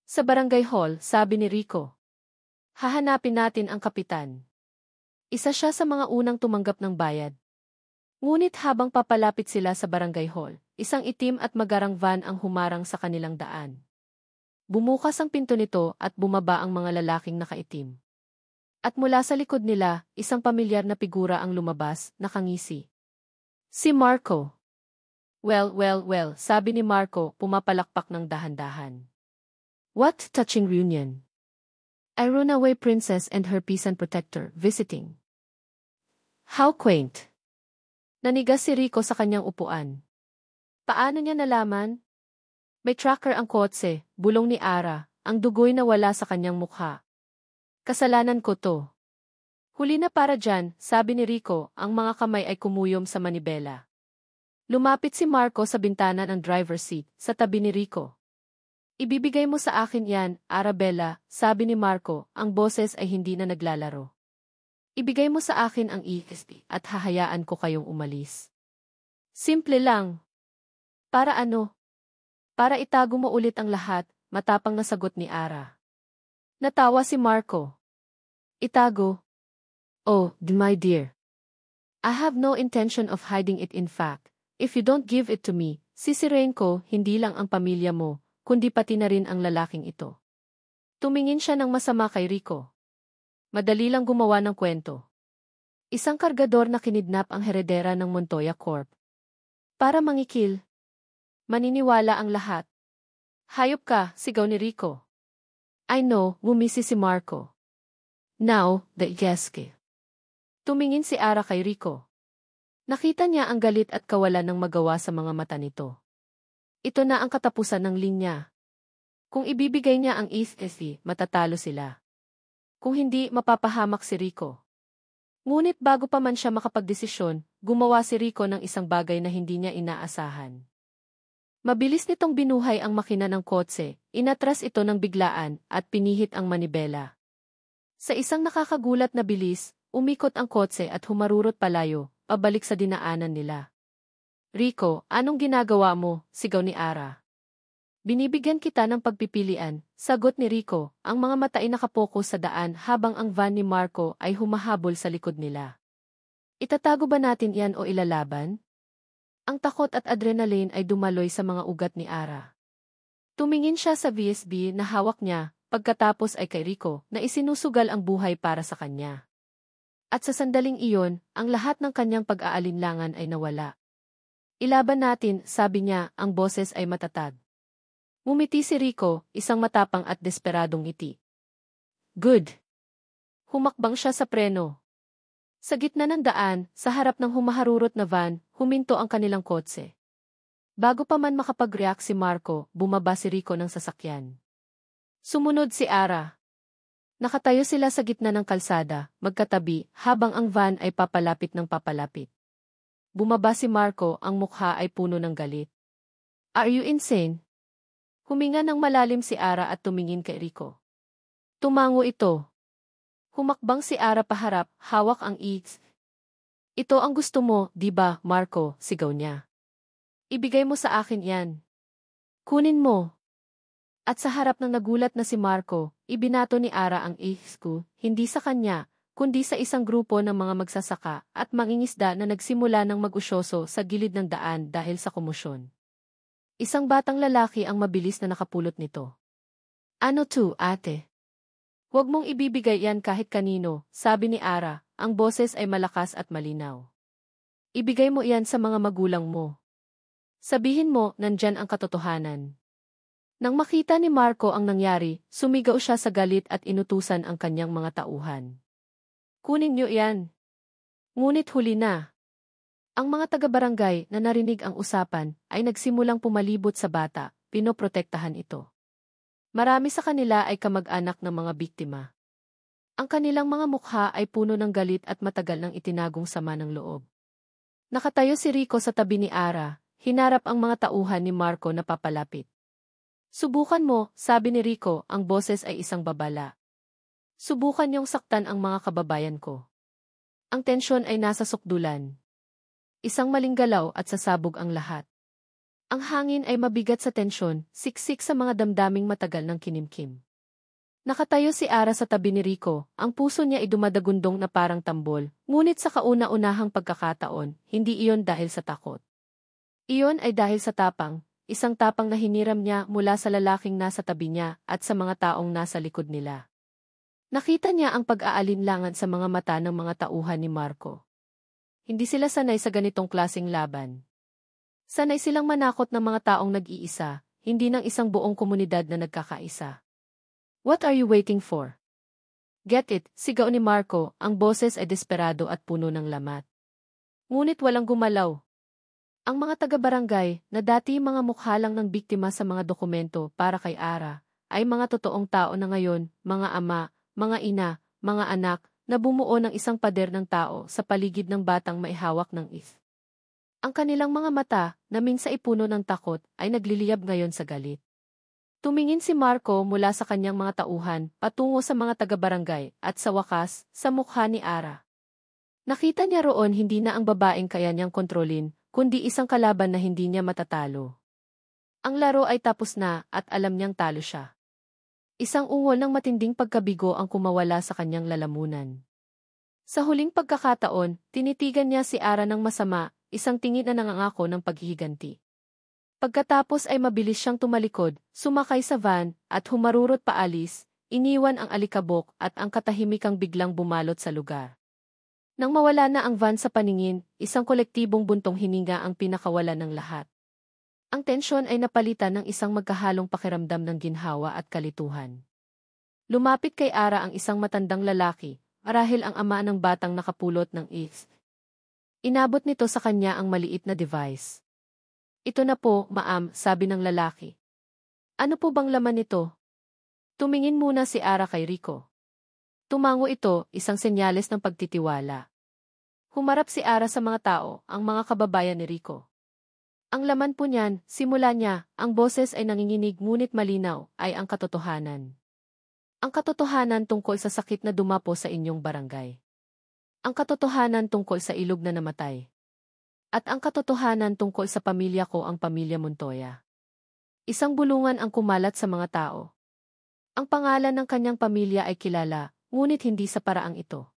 Sa barangay hall, sabi ni Rico. Hahanapin natin ang kapitan. Isa siya sa mga unang tumanggap ng bayad. Ngunit habang papalapit sila sa barangay hall, isang itim at magarang van ang humarang sa kanilang daan. Bumukas ang pinto nito at bumaba ang mga lalaking nakaitim. At mula sa likod nila, isang pamilyar na figura ang lumabas, nakangisi. Si Marco. Well, sabi ni Marco, pumapalakpak ng dahan-dahan. What touching reunion. A runaway princess and her peasant protector visiting. How quaint. Nanigas si Rico sa kanyang upuan. Paano niya nalaman? May tracker ang kotse, bulong ni Ara, ang dugoy na wala sa kanyang mukha. Kasalanan ko to. Huli na para dyan, sabi ni Rico, ang mga kamay ay kumuyom sa manibela. Lumapit si Marco sa bintana ng driver's seat, sa tabi ni Rico. Ibibigay mo sa akin yan, Arabella, sabi ni Marco, ang boses ay hindi na naglalaro. Ibigay mo sa akin ang ESP at hahayaan ko kayong umalis. Simple lang. Para ano? Para itago mo ulit ang lahat, matapang na sagot ni Ara. Natawa si Marco. Itago? Oh, my dear. I have no intention of hiding it in fact. If you don't give it to me, sisirain ko hindi lang ang pamilya mo, kundi pati na rin ang lalaking ito. Tumingin siya ng masama kay Rico. Madali lang gumawa ng kwento. Isang kargador na kinidnap ang heredera ng Montoya Corp. Para mangikil. Maniniwala ang lahat. Hayop ka, sigaw ni Rico. I know, ngumisi si Marco. Now, the Geske. Tumingin si Ara kay Rico. Nakita niya ang galit at kawalan ng magawa sa mga mata nito. Ito na ang katapusan ng linya. Kung ibibigay niya ang ESP, matatalo sila. Kung hindi, mapapahamak si Rico. Ngunit bago pa man siya makapagdesisyon, gumawa si Rico ng isang bagay na hindi niya inaasahan. Mabilis nitong binuhay ang makina ng kotse, inatras ito ng biglaan at pinihit ang manibela. Sa isang nakakagulat na bilis, umikot ang kotse at humarurot palayo, pabalik sa dinaanan nila. Rico, anong ginagawa mo? Sigaw ni Ara. Binibigyan kita ng pagpipilian, sagot ni Rico, ang mga mata ay nakapokus sa daan habang ang van ni Marco ay humahabol sa likod nila. Itatago ba natin yan o ilalaban? Ang takot at adrenaline ay dumaloy sa mga ugat ni Ara. Tumingin siya sa VSB na hawak niya, pagkatapos ay kay Rico na isinusugal ang buhay para sa kanya. At sa sandaling iyon, ang lahat ng kanyang pag-aalinlangan ay nawala. Ilaban natin, sabi niya, ang boses ay matatag. Ngumiti si Rico, isang matapang at desperadong ngiti. Good. Humakbang siya sa preno. Sa gitna ng daan, sa harap ng humaharurot na van, huminto ang kanilang kotse. Bago pa man makapag-react si Marco, bumaba si Rico ng sasakyan. Sumunod si Ara. Nakatayo sila sa gitna ng kalsada, magkatabi, habang ang van ay papalapit ng papalapit. Bumaba si Marco, ang mukha ay puno ng galit. Are you insane? Huminga ng malalim si Ara at tumingin kay Rico. Tumango ito. Humakbang si Ara paharap, hawak ang ESP. Ito ang gusto mo, di ba, Marco, sigaw niya. Ibigay mo sa akin yan. Kunin mo. At sa harap ng nagulat na si Marco, ibinato ni Ara ang ESP, hindi sa kanya, kundi sa isang grupo ng mga magsasaka at mangingisda na nagsimula ng mag-usyoso sa gilid ng daan dahil sa komosyon. Isang batang lalaki ang mabilis na nakapulot nito. Ano to, ate? Huwag mong ibibigay yan kahit kanino, sabi ni Ara, ang boses ay malakas at malinaw. Ibigay mo yan sa mga magulang mo. Sabihin mo, nandyan ang katotohanan. Nang makita ni Marco ang nangyari, sumigaw siya sa galit at inutusan ang kanyang mga tauhan. Kunin niyo yan. Ngunit huli na. Ang mga taga-barangay na narinig ang usapan ay nagsimulang pumalibot sa bata, pinoprotektahan ito. Marami sa kanila ay kamag-anak ng mga biktima. Ang kanilang mga mukha ay puno ng galit at matagal nang itinagong sama ng loob. Nakatayo si Rico sa tabi ni Ara, hinarap ang mga tauhan ni Marco na papalapit. Subukan mo, sabi ni Rico, ang boses ay isang babala. Subukan niyong saktan ang mga kababayan ko. Ang tensyon ay nasa sukdulan. Isang maling galaw at sasabog ang lahat. Ang hangin ay mabigat sa tensyon, siksik sa mga damdaming matagal ng kinimkim. Nakatayo si Ara sa tabi ni Rico, ang puso niya ay dumadagundong na parang tambol, ngunit sa kauna-unahang pagkakataon, hindi iyon dahil sa takot. Iyon ay dahil sa tapang, isang tapang na hiniram niya mula sa lalaking nasa tabi niya at sa mga taong nasa likod nila. Nakita niya ang pag-aalinlangan sa mga mata ng mga tauhan ni Marco. Hindi sila sanay sa ganitong klaseng laban. Sanay silang manakot ng mga taong nag-iisa, hindi ng isang buong komunidad na nagkakaisa. What are you waiting for? Get it, sigaw ni Marco, ang boses ay desperado at puno ng lamat. Ngunit walang gumalaw. Ang mga taga-barangay, na dati mga mukha lang ng biktima sa mga dokumento para kay Ara, ay mga totoong tao na ngayon, mga ama, mga ina, mga anak, na bumuo ng isang pader ng tao sa paligid ng batang maihawak ng if. Ang kanilang mga mata, na minsan ipuno ng takot, ay nagliliyab ngayon sa galit. Tumingin si Marco mula sa kanyang mga tauhan, patungo sa mga taga-barangay, at sa wakas, sa mukha ni Ara. Nakita niya roon hindi na ang babaeng kaya niyang kontrolin, kundi isang kalaban na hindi niya matatalo. Ang laro ay tapos na, at alam niyang talo siya. Isang ungol ng matinding pagkabigo ang kumawala sa kanyang lalamunan. Sa huling pagkakataon, tinitigan niya si Ara ng masama, isang tingin na nangangako ng paghihiganti. Pagkatapos ay mabilis siyang tumalikod, sumakay sa van, at humarurot paalis, iniwan ang alikabok at ang katahimikang biglang bumalot sa lugar. Nang mawala na ang van sa paningin, isang kolektibong buntong hininga ang pinakawalan ng lahat. Ang tensyon ay napalitan ng isang magkahalong pakiramdam ng ginhawa at kalituhan. Lumapit kay Ara ang isang matandang lalaki, marahil ang ama ng batang nakapulot ng if. Inabot nito sa kanya ang maliit na device. Ito na po, ma'am, sabi ng lalaki. Ano po bang laman nito? Tumingin muna si Ara kay Rico. Tumango ito, isang senyales ng pagtitiwala. Humarap si Ara sa mga tao, ang mga kababayan ni Rico. Ang laman po niyan, simula niya, ang boses ay nanginginig ngunit malinaw, ay ang katotohanan. Ang katotohanan tungkol sa sakit na dumapo sa inyong barangay. Ang katotohanan tungkol sa ilog na namatay. At ang katotohanan tungkol sa pamilya ko ang pamilya Montoya. Isang bulungan ang kumalat sa mga tao. Ang pangalan ng kanyang pamilya ay kilala, ngunit hindi sa paraang ito.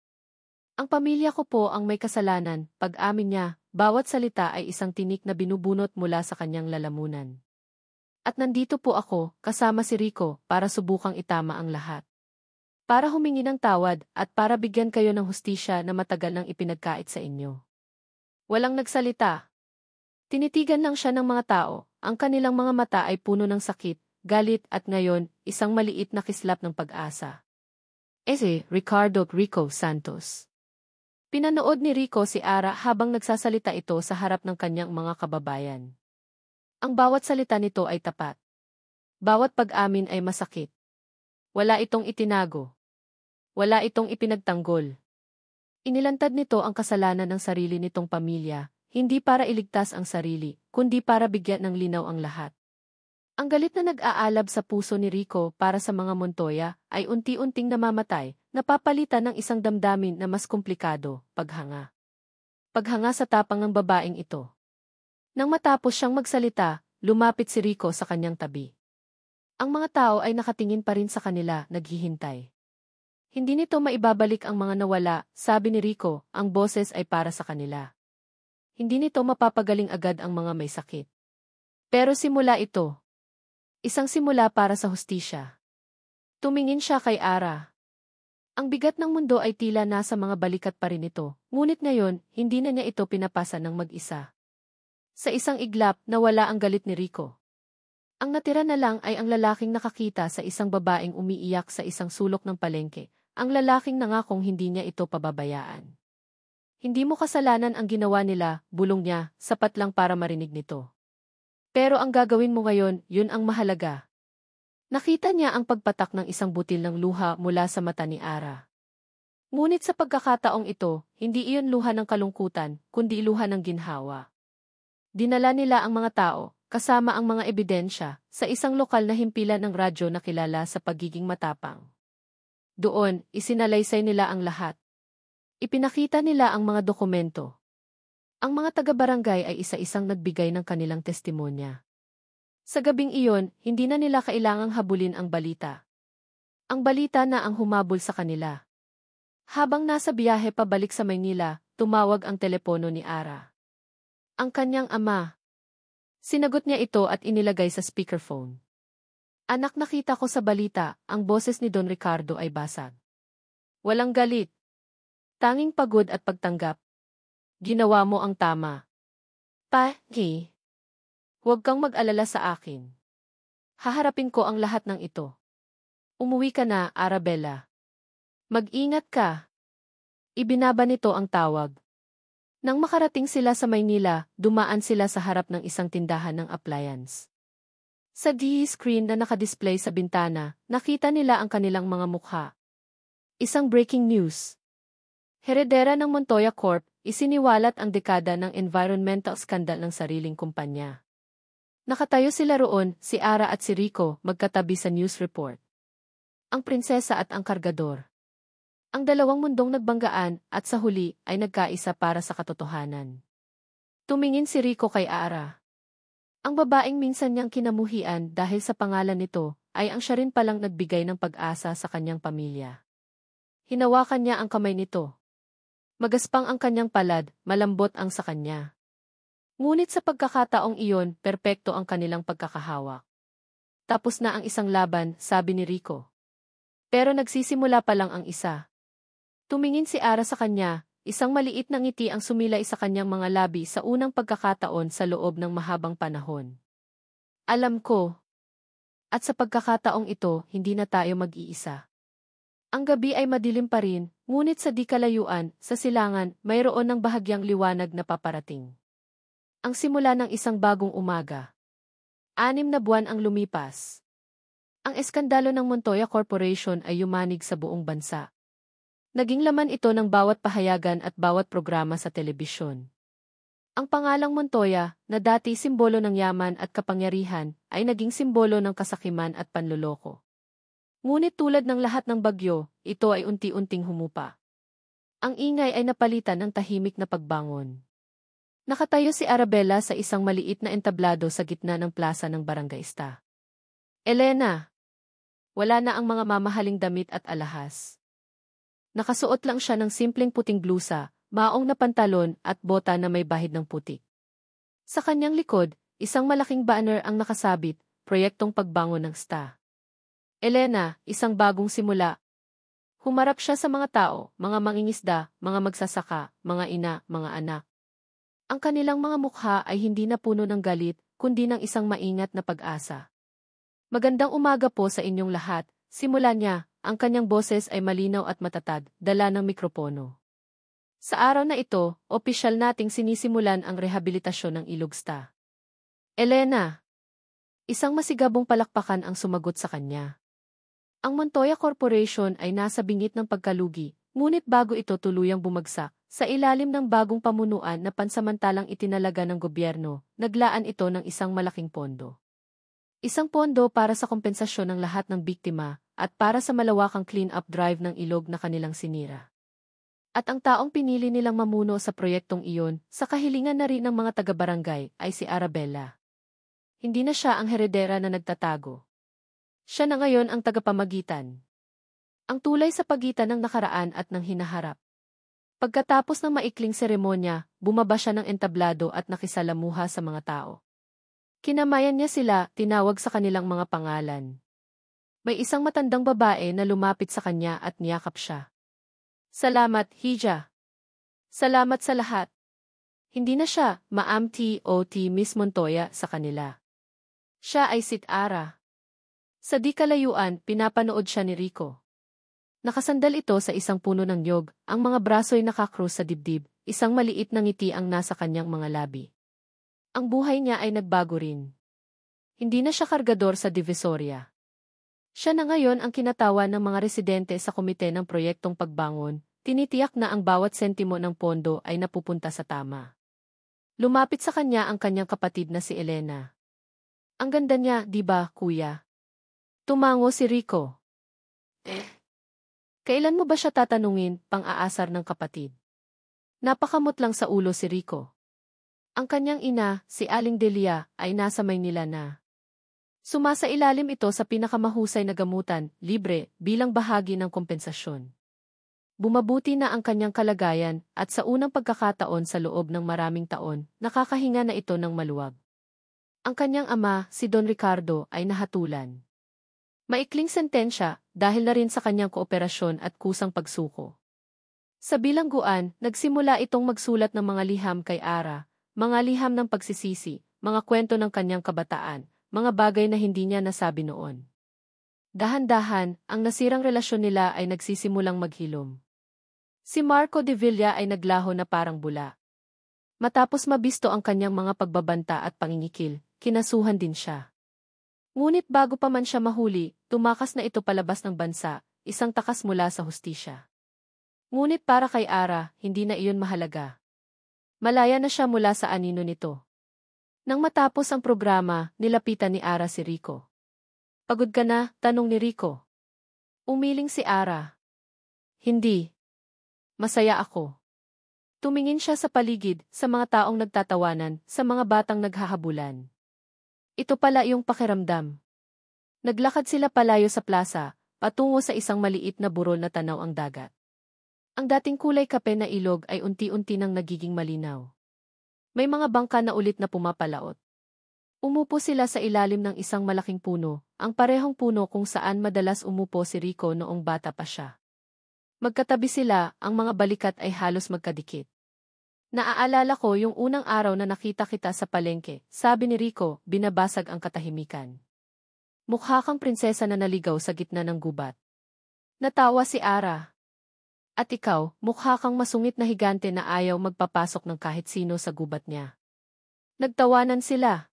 Ang pamilya ko po ang may kasalanan, pag-amin niya, bawat salita ay isang tinik na binubunot mula sa kanyang lalamunan. At nandito po ako, kasama si Rico, para subukang itama ang lahat. Para humingi ng tawad, at para bigyan kayo ng hustisya na matagal nang ipinagkait sa inyo. Walang nagsalita. Tinitigan lang siya ng mga tao, ang kanilang mga mata ay puno ng sakit, galit at ngayon, isang maliit na kislap ng pag-asa. Ricardo Rico Santos. Pinanood ni Rico si Ara habang nagsasalita ito sa harap ng kanyang mga kababayan. Ang bawat salita nito ay tapat. Bawat pag-amin ay masakit. Wala itong itinago. Wala itong ipinagtanggol. Inilantad nito ang kasalanan ng sarili nitong pamilya, hindi para iligtas ang sarili, kundi para bigyan ng linaw ang lahat. Ang galit na nag-aalab sa puso ni Rico para sa mga Montoya ay unti-unting namamatay, napapalitan ng isang damdamin na mas komplikado, paghanga. Paghanga sa tapang ng babaeng ito. Nang matapos siyang magsalita, lumapit si Rico sa kanyang tabi. Ang mga tao ay nakatingin pa rin sa kanila, naghihintay. Hindi nito maibabalik ang mga nawala, sabi ni Rico, ang boses ay para sa kanila. Hindi nito mapapagaling agad ang mga may sakit. Pero simula ito. Isang simula para sa hustisya. Tumingin siya kay Ara. Ang bigat ng mundo ay tila nasa mga balikat pa rin ito, ngunit ngayon, hindi na niya ito pinapasa ng mag-isa. Sa isang iglap, nawala ang galit ni Rico. Ang natira na lang ay ang lalaking nakakita sa isang babaeng umiiyak sa isang sulok ng palengke. Ang lalaking nangakong hindi niya ito pababayaan. Hindi mo kasalanan ang ginawa nila, bulong niya, sapat lang para marinig nito. Pero ang gagawin mo ngayon, yun ang mahalaga. Nakita niya ang pagpatak ng isang butil ng luha mula sa mata ni Ara. Ngunit sa pagkakataong ito, hindi iyon luha ng kalungkutan, kundi luha ng ginhawa. Dinala nila ang mga tao, kasama ang mga ebidensya, sa isang lokal na himpilan ng radyo na kilala sa pagiging matapang. Doon, isinalaysay nila ang lahat. Ipinakita nila ang mga dokumento. Ang mga taga-barangay ay isa-isang nagbigay ng kanilang testimonya. Sa gabing iyon, hindi na nila kailangang habulin ang balita. Ang balita na ang humabol sa kanila. Habang nasa biyahe pabalik sa Maynila, tumawag ang telepono ni Ara. Ang kanyang ama. Sinagot niya ito at inilagay sa speakerphone. Anak, nakita ko sa balita, ang boses ni Don Ricardo ay basag. Walang galit. Tanging pagod at pagtanggap. Ginawa mo ang tama. Pa-gi. Huwag kang mag-alala sa akin. Haharapin ko ang lahat ng ito. Umuwi ka na, Arabella. Mag-ingat ka. Ibinaba nito ang tawag. Nang makarating sila sa Maynila, dumaan sila sa harap ng isang tindahan ng appliance. Sa TV screen na nakadisplay sa bintana, nakita nila ang kanilang mga mukha. Isang breaking news. Heredera ng Montoya Corp, isiniwalat ang dekada ng environmental scandal ng sariling kumpanya. Nakatayo sila roon, si Ara at si Rico, magkatabi sa news report. Ang prinsesa at ang kargador. Ang dalawang mundong nagbanggaan at sa huli ay nagkaisa para sa katotohanan. Tumingin si Rico kay Ara. Ang babaeng minsan niyang kinamuhian dahil sa pangalan nito ay ang siya rin palang nagbigay ng pag-asa sa kanyang pamilya. Hinawakan niya ang kamay nito. Magaspang ang kanyang palad, malambot ang sa kanya. Ngunit sa pagkakataong iyon, perpekto ang kanilang pagkakahawak. Tapos na ang isang laban, sabi ni Rico. Pero nagsisimula pa lang ang isa. Tumingin si Ara sa kanya, isang maliit na ngiti ang sumilay sa kanyang mga labi sa unang pagkakataon sa loob ng mahabang panahon. Alam ko. At sa pagkakataong ito, hindi na tayo mag-iisa. Ang gabi ay madilim pa rin, ngunit sa di kalayuan, sa silangan, mayroon ng bahagyang liwanag na paparating. Ang simula ng isang bagong umaga. 6 na buwan ang lumipas. Ang eskandalo ng Montoya Corporation ay yumanig sa buong bansa. Naging laman ito ng bawat pahayagan at bawat programa sa telebisyon. Ang pangalang Montoya, na dati simbolo ng yaman at kapangyarihan, ay naging simbolo ng kasakiman at panloloko. Ngunit tulad ng lahat ng bagyo, ito ay unti-unting humupa. Ang ingay ay napalitan ng tahimik na pagbangon. Nakatayo si Arabella sa isang maliit na entablado sa gitna ng plaza ng barangayista. Elena! Wala na ang mga mamahaling damit at alahas. Nakasuot lang siya ng simpleng puting blusa, maong na pantalon at bota na may bahid ng putik. Sa kanyang likod, isang malaking banner ang nakasabit, proyektong pagbangon ng STA. Elena, isang bagong simula. Humarap siya sa mga tao, mga mangingisda, mga magsasaka, mga ina, mga anak. Ang kanilang mga mukha ay hindi na puno ng galit, kundi ng isang maingat na pag-asa. Magandang umaga po sa inyong lahat, simula niya. Ang kanyang boses ay malinaw at matatag, dala ng mikropono. Sa araw na ito, opisyal nating sinisimulan ang rehabilitasyon ng Ilog STA. Elena! Isang masigabong palakpakan ang sumagot sa kanya. Ang Montoya Corporation ay nasa bingit ng pagkalugi, ngunit bago ito tuluyang bumagsak, sa ilalim ng bagong pamunuan na pansamantalang itinalaga ng gobyerno, naglaan ito ng isang malaking pondo. Isang pondo para sa kompensasyon ng lahat ng biktima, at para sa malawakang clean-up drive ng ilog na kanilang sinira. At ang taong pinili nilang mamuno sa proyektong iyon, sa kahilingan na rin ng mga taga-barangay, ay si Arabella. Hindi na siya ang heredera na nagtatago. Siya na ngayon ang tagapamagitan. Ang tulay sa pagitan ng nakaraan at ng hinaharap. Pagkatapos ng maikling seremonya, bumaba siya ng entablado at nakisalamuha sa mga tao. Kinamayan niya sila, tinawag sa kanilang mga pangalan. May isang matandang babae na lumapit sa kanya at niyakap siya. Salamat, Hija. Salamat sa lahat. Hindi na siya, Ma'am T.O.T. Miss Montoya sa kanila. Siya ay si Ara. Sa di kalayuan, pinapanood siya ni Rico. Nakasandal ito sa isang puno ng niyog, ang mga braso'y nakakrus sa dibdib, isang maliit na ngiti ang nasa kanyang mga labi. Ang buhay niya ay nagbago rin. Hindi na siya kargador sa Divisoria. Siya na ngayon ang kinatawan ng mga residente sa komite ng proyektong pagbangon, tinitiyak na ang bawat sentimo ng pondo ay napupunta sa tama. Lumapit sa kanya ang kanyang kapatid na si Elena. Ang ganda niya, di ba, kuya? Tumango si Rico. Kailan mo ba siya tatanungin, pang-aasar ng kapatid? Napakamot lang sa ulo si Rico. Ang kanyang ina, si Aling Delia, ay nasa Maynila na. Sumasailalim ito sa pinakamahusay na gamutan, libre, bilang bahagi ng kompensasyon. Bumabuti na ang kanyang kalagayan at sa unang pagkakataon sa loob ng maraming taon, nakakahinga na ito ng maluwag. Ang kanyang ama, si Don Ricardo, ay nahatulan. Maikling sentensya dahil na rin sa kanyang kooperasyon at kusang pagsuko. Sa bilangguan, nagsimula itong magsulat ng mga liham kay Ara, mga liham ng pagsisisi, mga kwento ng kanyang kabataan, mga bagay na hindi niya nasabi noon. Dahan-dahan, ang nasirang relasyon nila ay nagsisimulang maghilom. Si Marco de Villa ay naglaho na parang bula. Matapos mabisto ang kanyang mga pagbabanta at pangingikil, kinasuhan din siya. Ngunit bago pa man siya mahuli, tumakas na ito palabas ng bansa, isang takas mula sa hustisya. Ngunit para kay Ara, hindi na iyon mahalaga. Malaya na siya mula sa anino nito. Nang matapos ang programa, nilapitan ni Ara si Rico. Pagod ka na? Tanong ni Rico. Umiling si Ara. Hindi. Masaya ako. Tumingin siya sa paligid, sa mga taong nagtatawanan, sa mga batang naghahabulan. Ito pala yung pakiramdam. Naglakad sila palayo sa plaza, patungo sa isang maliit na burol na tanaw ang dagat. Ang dating kulay kape na ilog ay unti-unti nang nagiging malinaw. May mga bangka na ulit na pumapalaot. Umupo sila sa ilalim ng isang malaking puno, ang parehong puno kung saan madalas umupo si Rico noong bata pa siya. Magkatabi sila, ang mga balikat ay halos magkadikit. Naaalala ko yung unang araw na nakita kita sa palengke, sabi ni Rico, binabasag ang katahimikan. Mukha kang prinsesa na naligaw sa gitna ng gubat. Natawa si Ara. At ikaw, mukha kang masungit na higante na ayaw magpapasok ng kahit sino sa gubat niya. Nagtawanan sila.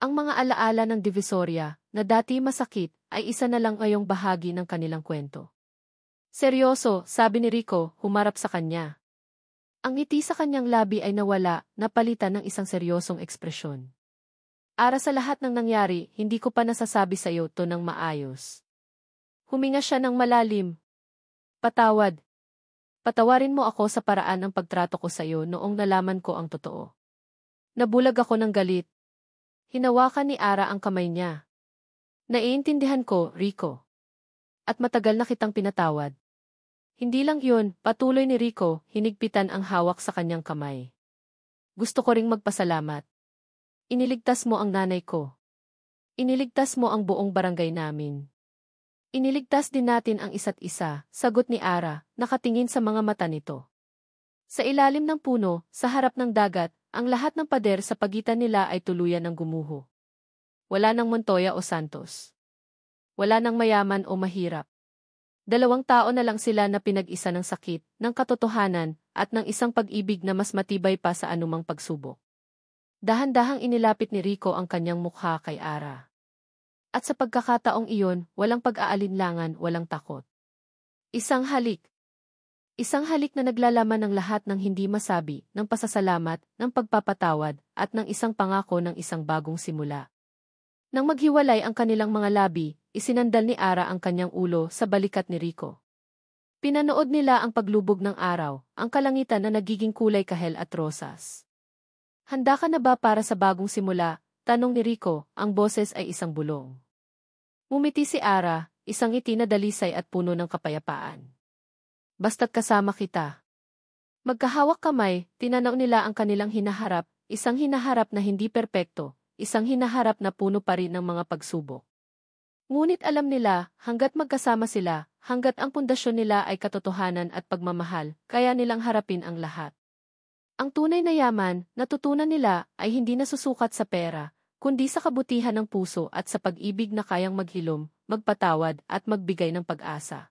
Ang mga alaala ng Divisoria, na dati masakit, ay isa na lang ngayong bahagi ng kanilang kwento. Seryoso, sabi ni Rico, humarap sa kanya. Ang ngiti sa kanyang labi ay nawala, napalitan ng isang seryosong ekspresyon. Ara sa lahat ng nangyari, hindi ko pa nasasabi sa iyo to ng maayos. Huminga siya ng malalim. Patawad. Patawarin mo ako sa paraan ng pagtrato ko sa iyo noong nalaman ko ang totoo. Nabulag ako ng galit. Hinawakan ni Ara ang kamay niya. Naiintindihan ko, Rico. At matagal na kitang pinatawad. Hindi lang yun, patuloy ni Rico, hinigpitan ang hawak sa kanyang kamay. Gusto ko ring magpasalamat. Iniligtas mo ang nanay ko. Iniligtas mo ang buong barangay namin. Iniligtas din natin ang isa't isa, sagot ni Ara, nakatingin sa mga mata nito. Sa ilalim ng puno, sa harap ng dagat, ang lahat ng pader sa pagitan nila ay tuluyan ng gumuho. Wala nang Montoya o Santos. Wala nang mayaman o mahirap. Dalawang tao na lang sila na pinag-isa ng sakit, ng katotohanan, at ng isang pag-ibig na mas matibay pa sa anumang pagsubok. Dahan-dahang inilapit ni Rico ang kanyang mukha kay Ara. At sa pagkakataong iyon, walang pag-aalinlangan, walang takot. Isang halik. Isang halik na naglalaman ng lahat ng hindi masabi, ng pasasalamat, ng pagpapatawad, at ng isang pangako ng isang bagong simula. Nang maghiwalay ang kanilang mga labi, isinandal ni Ara ang kanyang ulo sa balikat ni Rico. Pinanood nila ang paglubog ng araw, ang kalangitan na nagiging kulay kahel at rosas. Handa ka na ba para sa bagong simula? Tanong ni Rico, ang boses ay isang bulong. Ngumiti si Ara, isang ngiti na dalisay at puno ng kapayapaan. Basta't kasama kita. Magkahawak kamay, tinanaw nila ang kanilang hinaharap, isang hinaharap na hindi perpekto, isang hinaharap na puno pa rin ng mga pagsubok. Ngunit alam nila, hanggat magkasama sila, hanggat ang pundasyon nila ay katotohanan at pagmamahal, kaya nilang harapin ang lahat. Ang tunay na yaman, natutunan nila, ay hindi nasusukat sa pera, kundi sa kabutihan ng puso at sa pag-ibig na kayang maghilom, magpatawad at magbigay ng pag-asa.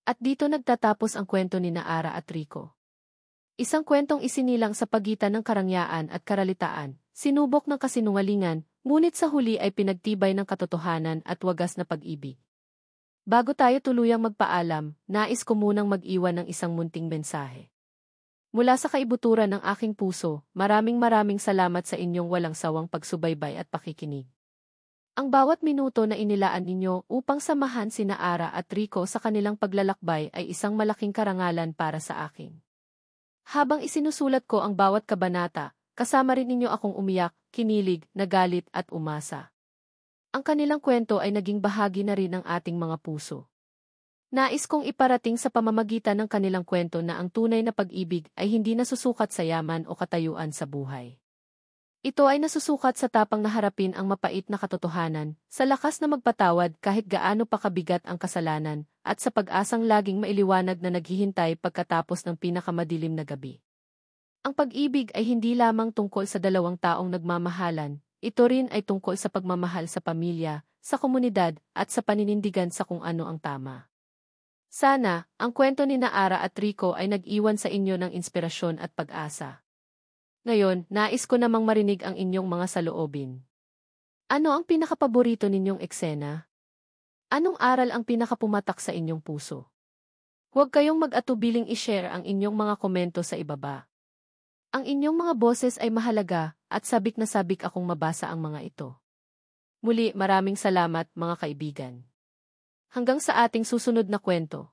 At dito nagtatapos ang kwento ni Ara at Rico. Isang kwentong isinilang sa pagitan ng karangyaan at karalitaan, sinubok ng kasinungalingan, ngunit sa huli ay pinagtibay ng katotohanan at wagas na pag-ibig. Bago tayo tuluyang magpaalam, nais ko munang mag-iwan ng isang munting mensahe. Mula sa kaibuturan ng aking puso, maraming salamat sa inyong walang sawang pagsubaybay at pakikinig. Ang bawat minuto na inilaan ninyo upang samahan sina Ara at Rico sa kanilang paglalakbay ay isang malaking karangalan para sa akin. Habang isinusulat ko ang bawat kabanata, kasama rin ninyo akong umiyak, kinilig, nagalit at umasa. Ang kanilang kwento ay naging bahagi na rin ng ating mga puso. Nais kong iparating sa pamamagitan ng kanilang kwento na ang tunay na pag-ibig ay hindi nasusukat sa yaman o katayuan sa buhay. Ito ay nasusukat sa tapang na harapin ang mapait na katotohanan, sa lakas na magpatawad kahit gaano pa kabigat ang kasalanan, at sa pag-asang laging mailiwanag na naghihintay pagkatapos ng pinakamadilim na gabi. Ang pag-ibig ay hindi lamang tungkol sa dalawang taong nagmamahalan, ito rin ay tungkol sa pagmamahal sa pamilya, sa komunidad, at sa paninindigan sa kung ano ang tama. Sana, ang kwento ni Ara at Rico ay nag-iwan sa inyo ng inspirasyon at pag-asa. Ngayon, nais ko namang marinig ang inyong mga saloobin. Ano ang pinakapaborito ninyong eksena? Anong aral ang pinakapumatak sa inyong puso? Huwag kayong mag-atubiling i-share ang inyong mga komento sa ibaba. Ang inyong mga boses ay mahalaga at sabik na sabik akong mabasa ang mga ito. Muli, maraming salamat mga kaibigan. Hanggang sa ating susunod na kwento.